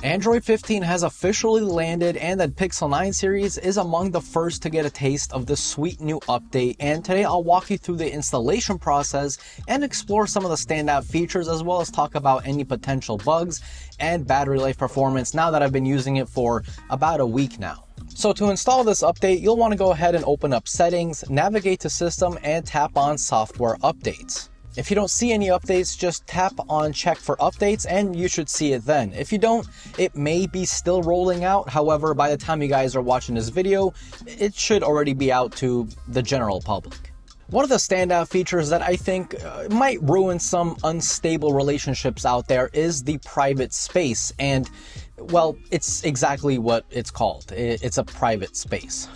Android 15 has officially landed, and the Pixel 9 series is among the first to get a taste of this sweet new update. And today I'll walk you through the installation process and explore some of the standout features, as well as talk about any potential bugs and battery life performance now that I've been using it for about a week now. So to install this update, you'll want to go ahead and open up Settings, navigate to System, and tap on Software Updates. If you don't see any updates, just tap on Check for Updates and you should see it then. If you don't, it may be still rolling out. However, by the time you guys are watching this video, it should already be out to the general public. One of the standout features that I think might ruin some unstable relationships out there is the private space. And, well, it's exactly what it's called. It's a private space.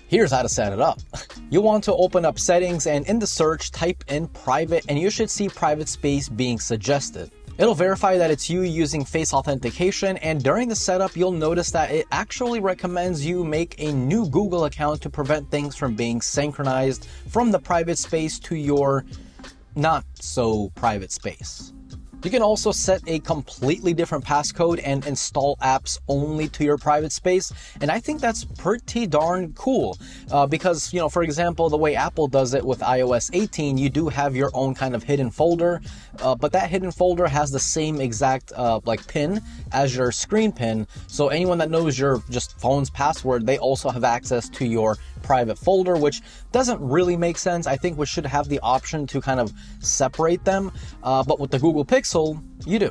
Here's how to set it up. You'll want to open up Settings and in the search type in private, and you should see private space being suggested. It'll verify that it's you using face authentication, and during the setup you'll notice that it actually recommends you make a new Google account to prevent things from being synchronized from the private space to your not so private space. You can also set a completely different passcode and install apps only to your private space. And I think that's pretty darn cool because, you know, for example, the way Apple does it with iOS 18, you do have your own kind of hidden folder, but that hidden folder has the same exact pin as your screen pin. So anyone that knows your just phone's password, they also have access to your private folder, which doesn't really make sense. I think we should have the option to kind of separate them, but with the Google Pixel, you do.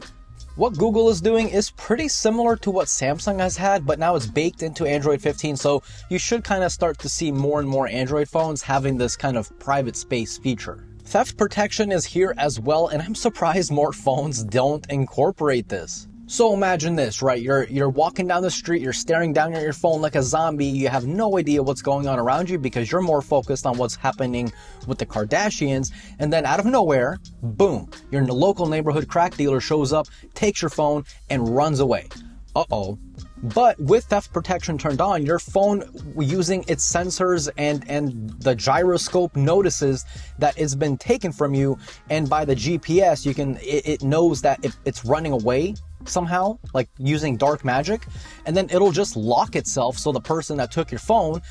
What Google is doing is pretty similar to what Samsung has had, but now it's baked into Android 15, so you should kind of start to see more and more Android phones having this kind of private space feature. Theft protection is here as well, and I'm surprised more phones don't incorporate this. So imagine this, right? You're walking down the street, you're staring down at your phone like a zombie, you have no idea what's going on around you because you're more focused on what's happening with the Kardashians, and then out of nowhere, boom, your local neighborhood crack dealer shows up, takes your phone, and runs away. Uh-oh. But with theft protection turned on, your phone, using its sensors and the gyroscope, notices that it's been taken from you, and by the GPS, it knows that it's running away somehow, like using dark magic, and then it'll just lock itself so the person that took your phone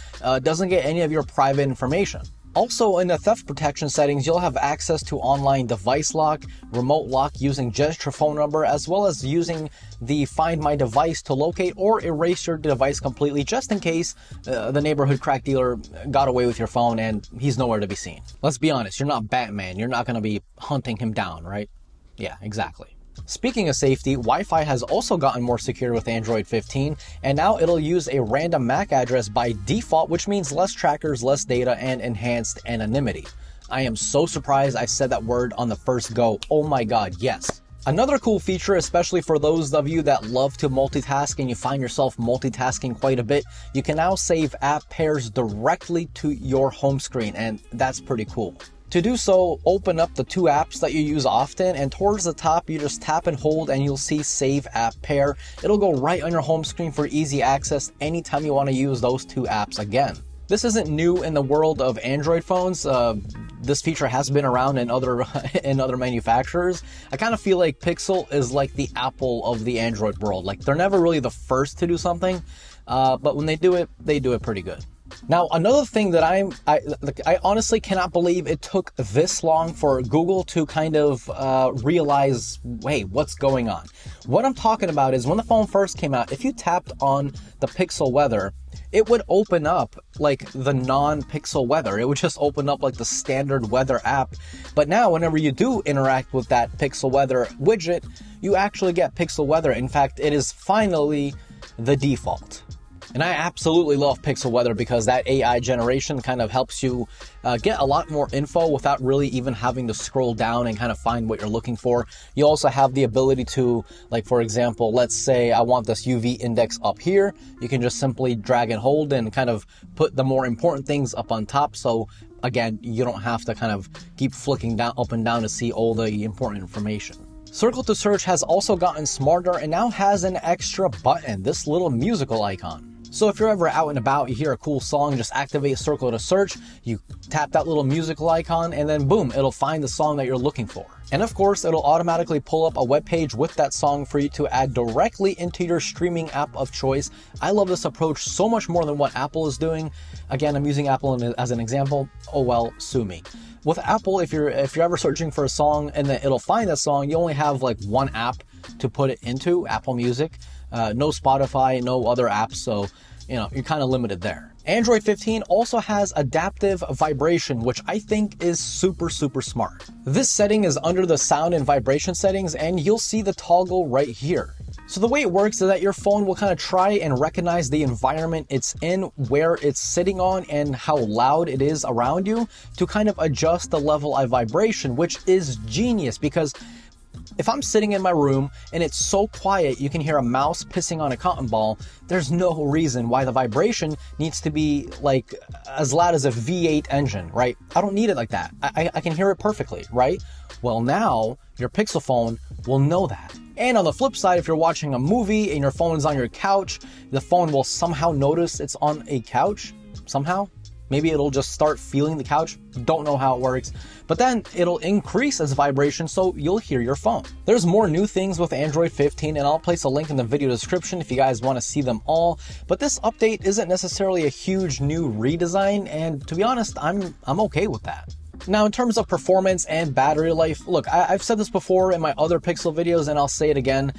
doesn't get any of your private information. Also, in the theft protection settings, you'll have access to online device lock, remote lock using just your phone number, as well as using the Find My Device to locate or erase your device completely, just in case the neighborhood crack dealer got away with your phone and he's nowhere to be seen. Let's be honest, you're not Batman. You're not going to be hunting him down, right? Yeah, exactly. Speaking of safety, Wi-Fi has also gotten more secure with Android 15, and now it'll use a random MAC address by default, which means less trackers, less data, and enhanced anonymity. I am so surprised I said that word on the first go. Oh my god, yes. Another cool feature, especially for those of you that love to multitask and you find yourself multitasking quite a bit, you can now save app pairs directly to your home screen, and that's pretty cool. To do so, open up the two apps that you use often, and towards the top you just tap and hold and you'll see Save App Pair. It'll go right on your home screen for easy access anytime you want to use those two apps again. This isn't new in the world of Android phones. This feature has been around in other manufacturers. I kind of feel like Pixel is like the Apple of the Android world. Like, they're never really the first to do something, but when they do it pretty good. Now, another thing that I honestly cannot believe it took this long for Google to kind of realize, hey, what's going on? What I'm talking about is when the phone first came out, if you tapped on the Pixel Weather, it would open up like the non-Pixel Weather. It would just open up like the standard weather app. But now whenever you do interact with that Pixel Weather widget, you actually get Pixel Weather. In fact, it is finally the default. And I absolutely love Pixel Weather because that AI generation kind of helps you get a lot more info without really even having to scroll down and kind of find what you're looking for. You also have the ability to, like, for example, let's say I want this UV index up here. You can just simply drag and hold and kind of put the more important things up on top. So again, you don't have to kind of keep flicking down, up and down to see all the important information. Circle to Search has also gotten smarter and now has an extra button, this little musical icon. So if you're ever out and about, you hear a cool song, just activate Circle to Search, you tap that little musical icon, and then boom, it'll find the song that you're looking for. And of course, it'll automatically pull up a web page with that song for you to add directly into your streaming app of choice. I love this approach so much more than what Apple is doing. Again, I'm using Apple as an example. Oh well, sue me. With Apple, if you're ever searching for a song and then it'll find that song, you only have like one app to put it into, Apple Music. No Spotify, no other apps, so you're kind of limited there. Android 15 also has adaptive vibration, which I think is super smart. This setting is under the sound and vibration settings, and you'll see the toggle right here. So the way it works is that your phone will kind of try and recognize the environment it's in, where it's sitting on, and how loud it is around you to kind of adjust the level of vibration, which is genius because if I'm sitting in my room and it's so quiet you can hear a mouse pissing on a cotton ball, there's no reason why the vibration needs to be like as loud as a V8 engine, right? I don't need it like that. I can hear it perfectly, right? Well, now your Pixel phone will know that. And on the flip side, if you're watching a movie and your phone is on your couch, the phone will somehow notice it's on a couch, somehow. Maybe it'll just start feeling the couch. Don't know how it works. But then it'll increase its vibration so you'll hear your phone. There's more new things with Android 15 and I'll place a link in the video description if you guys want to see them all. But this update isn't necessarily a huge new redesign, and to be honest, I'm okay with that. Now, in terms of performance and battery life, look, I've said this before in my other Pixel videos and I'll say it again.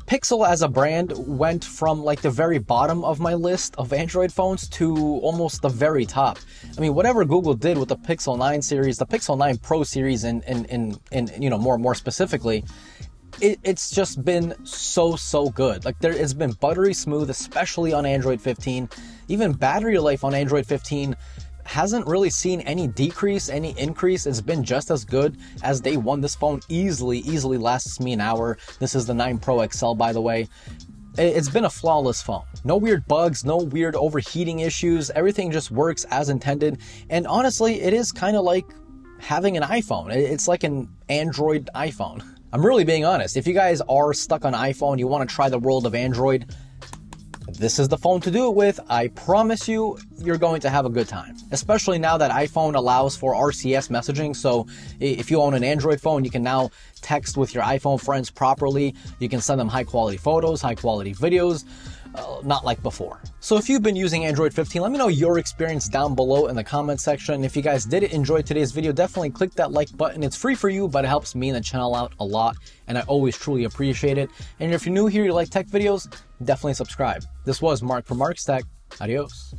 Pixel as a brand went from like the very bottom of my list of Android phones to almost the very top. I mean, whatever Google did with the Pixel 9 series, the Pixel 9 Pro series, and more specifically, it's just been so good. Like it's been buttery smooth, especially on Android 15. Even battery life on Android 15 hasn't really seen any decrease, any increase. It's been just as good as day one. This phone easily lasts me an hour. This is the 9 Pro XL, by the way. It's been a flawless phone. No weird bugs, no weird overheating issues. Everything just works as intended. And honestly, it is kind of like having an iPhone. It's like an Android iPhone. I'm really being honest. If you guys are stuck on iPhone, you want to try the world of Android, this is the phone to do it with. I promise you, you're going to have a good time. Especially now that iPhone allows for RCS messaging, so if you own an Android phone, you can now text with your iPhone friends properly. You can send them high quality photos, high quality videos, not like before. So if you've been using Android 15, let me know your experience down below in the comment section. If you guys did enjoy today's video, definitely click that like button. It's free for you, but it helps me and the channel out a lot, and I always truly appreciate it. And if you're new here, you like tech videos, definitely subscribe. This was Mark from Mark's Tech. Adios.